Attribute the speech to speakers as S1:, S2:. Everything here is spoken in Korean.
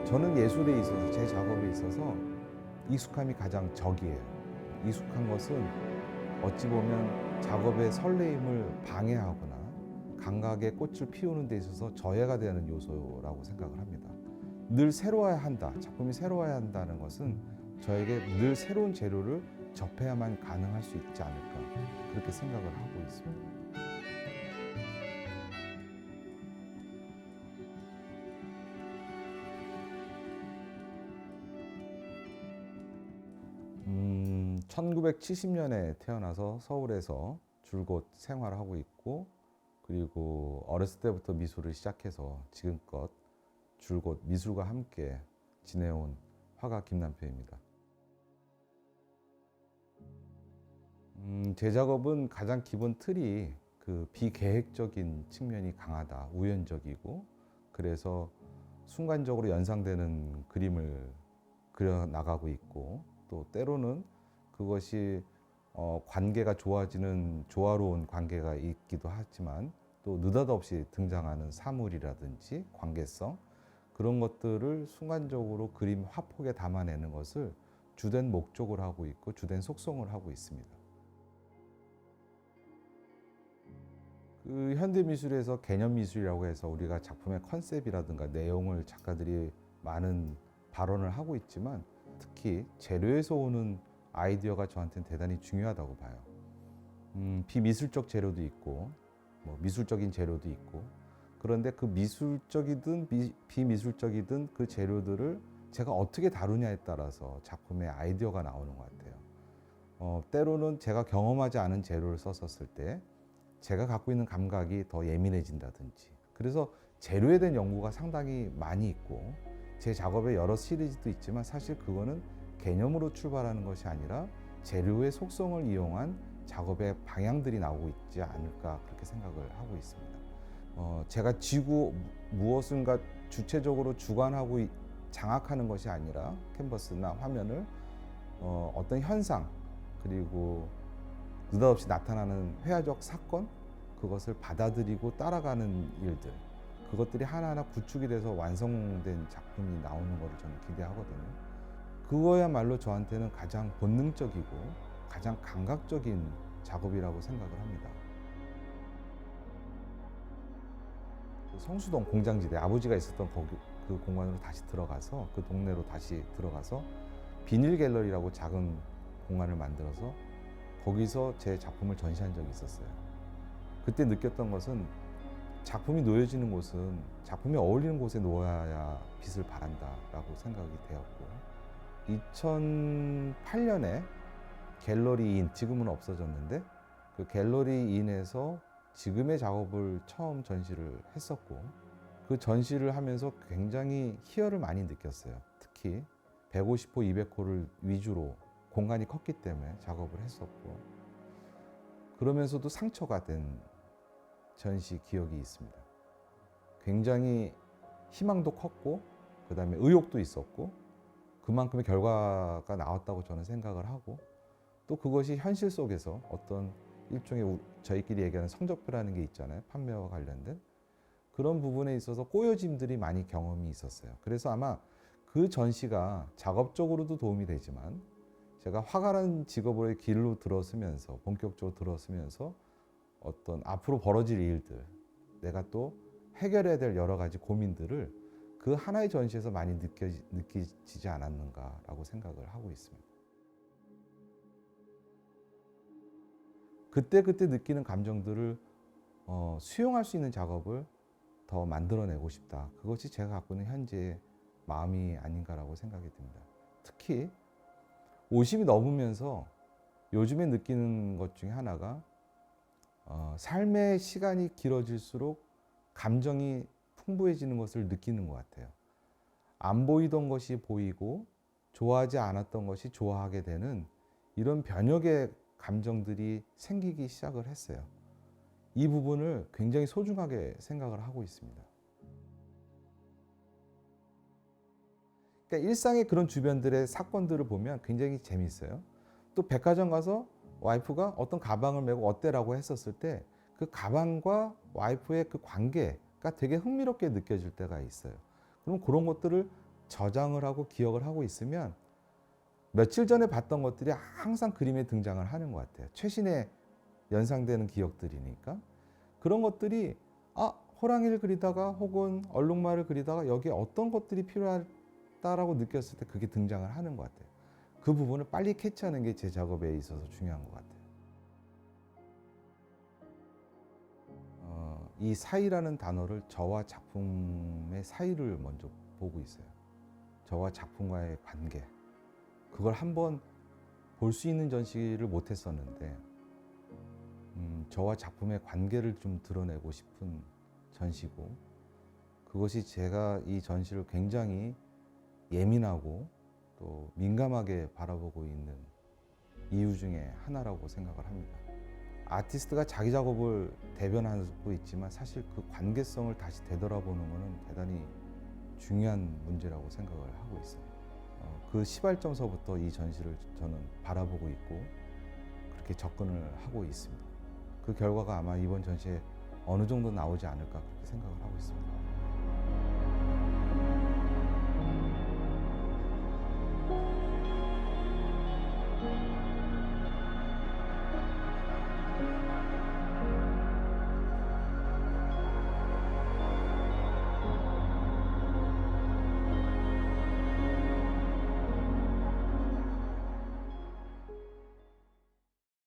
S1: 저는 예술에 있어서 제 작업에 있어서 익숙함이 가장 적이에요. 익숙한 것은 어찌 보면 작업의 설레임을 방해하거나 감각의 꽃을 피우는 데 있어서 저해가 되는 요소라고 생각을 합니다. 늘 새로워야 한다, 작품이 새로워야 한다는 것은 저에게 늘 새로운 재료를 접해야만 가능할 수 있지 않을까 그렇게 생각을 하고 있습니다. 음, 1970년에 태어나서 서울에서 줄곧 생활하고 있고, 그리고 어렸을 때부터 미술을 시작해서 지금껏 줄곧 미술과 함께 지내온 화가 김남표입니다. 제 작업은 가장 기본 틀이 그 비계획적인 측면이 강하다, 우연적이고, 그래서 순간적으로 연상되는 그림을 그려 나가고 있고, 또 때로는 그것이 관계가 좋아지는 조화로운 관계가 있기도 하지만 또 느닷없이 등장하는 사물이라든지 관계성, 그런 것들을 순간적으로 그림 화폭에 담아내는 것을 주된 목적으로 하고 있고 주된 속성을 하고 있습니다. 그 현대미술에서 개념미술이라고 해서 우리가 작품의 컨셉이라든가 내용을 작가들이 많은 발언을 하고 있지만, 특히 재료에서 오는 아이디어가 저한테는 대단히 중요하다고 봐요. 비미술적 재료도 있고 미술적인 재료도 있고, 그런데 그 미술적이든 비미술적이든 그 재료들을 제가 어떻게 다루냐에 따라서 작품의 아이디어가 나오는 것 같아요. 때로는 제가 경험하지 않은 재료를 썼었을 때 제가 갖고 있는 감각이 더 예민해진다든지, 그래서 재료에 대한 연구가 상당히 많이 있고, 제 작업에 여러 시리즈도 있지만 사실 그거는 개념으로 출발하는 것이 아니라 재료의 속성을 이용한 작업의 방향들이 나오고 있지 않을까 그렇게 생각을 하고 있습니다. 제가 무엇인가 주체적으로 주관하고 장악하는 것이 아니라 캔버스나 화면을 어떤 현상, 그리고 느닷없이 나타나는 회화적 사건, 그것을 받아들이고 따라가는 일들, 그것들이 하나하나 구축이 돼서 완성된 작품이 나오는 것을 저는 기대하거든요. 그거야말로 저한테는 가장 본능적이고 가장 감각적인 작업이라고 생각을 합니다. 성수동 공장지대, 아버지가 있었던 거기 그 공간으로 다시 들어가서, 그 동네로 다시 들어가서 비닐 갤러리라고 작은 공간을 만들어서 거기서 제 작품을 전시한 적이 있었어요. 그때 느꼈던 것은 작품이 놓여지는 곳은 작품이 어울리는 곳에 놓아야 빛을 발한다라고 생각이 되었고, 2008년에 갤러리인, 지금은 없어졌는데 그 갤러리인에서 지금의 작업을 처음 전시를 했었고, 그 전시를 하면서 굉장히 희열을 많이 느꼈어요. 특히 150호, 200호를 위주로 공간이 컸기 때문에 작업을 했었고, 그러면서도 상처가 된 전시 기억이 있습니다. 굉장히 희망도 컸고, 그 다음에 의욕도 있었고, 그만큼의 결과가 나왔다고 저는 생각을 하고, 또 그것이 현실 속에서 어떤 일종의 저희끼리 얘기하는 성적표라는 게 있잖아요. 판매와 관련된 그런 부분에 있어서 꼬여짐들이 많이 경험이 있었어요. 그래서 아마 그 전시가 작업적으로도 도움이 되지만, 제가 화가라는 직업으로의 길로 들어서면서, 본격적으로 들어서면서 어떤 앞으로 벌어질 일들, 내가 또 해결해야 될 여러 가지 고민들을 그 하나의 전시에서 많이 느끼지 않았는가라고 생각을 하고 있습니다. 그때 느끼는 감정들을 수용할 수 있는 작업을 더 만들어내고 싶다. 그것이 제가 갖고 있는 현재의 마음이 아닌가라고 생각이 듭니다. 특히 50이 넘으면서 요즘에 느끼는 것 중에 하나가, 삶의 시간이 길어질수록 감정이 풍부해지는 것을 느끼는 것 같아요. 안 보이던 것이 보이고 좋아하지 않았던 것이 좋아하게 되는 이런 변혁의 감정들이 생기기 시작을 했어요. 이 부분을 굉장히 소중하게 생각을 하고 있습니다. 그러니까 일상의 그런 주변들의 사건들을 보면 굉장히 재미있어요. 또 백화점 가서 와이프가 어떤 가방을 메고 어때라고 했었을 때 그 가방과 와이프의 그 관계가 되게 흥미롭게 느껴질 때가 있어요. 그럼 그런 것들을 저장을 하고 기억을 하고 있으면 며칠 전에 봤던 것들이 항상 그림에 등장을 하는 것 같아요. 최신에 연상되는 기억들이니까. 그런 것들이 호랑이를 그리다가 혹은 얼룩말을 그리다가 여기에 어떤 것들이 필요하다라고 느꼈을 때 그게 등장을 하는 것 같아요. 그 부분을 빨리 캐치하는 게 제 작업에 있어서 중요한 것 같아요. 이 사이라는 단어를 저와 작품의 사이를 먼저 보고 있어요. 저와 작품과의 관계. 그걸 한번 볼 수 있는 전시를 못했었는데 저와 작품의 관계를 좀 드러내고 싶은 전시고, 그것이 제가 이 전시를 굉장히 예민하고 또 민감하게 바라보고 있는 이유 중에 하나라고 생각을 합니다. 아티스트가 자기 작업을 대변하고 있지만 사실 그 관계성을 다시 되돌아보는 것은 대단히 중요한 문제라고 생각을 하고 있어요. 그 시발점서부터 이 전시를 저는 바라보고 있고 그렇게 접근을 하고 있습니다. 그 결과가 아마 이번 전시에 어느 정도 나오지 않을까 그렇게 생각을 하고 있습니다.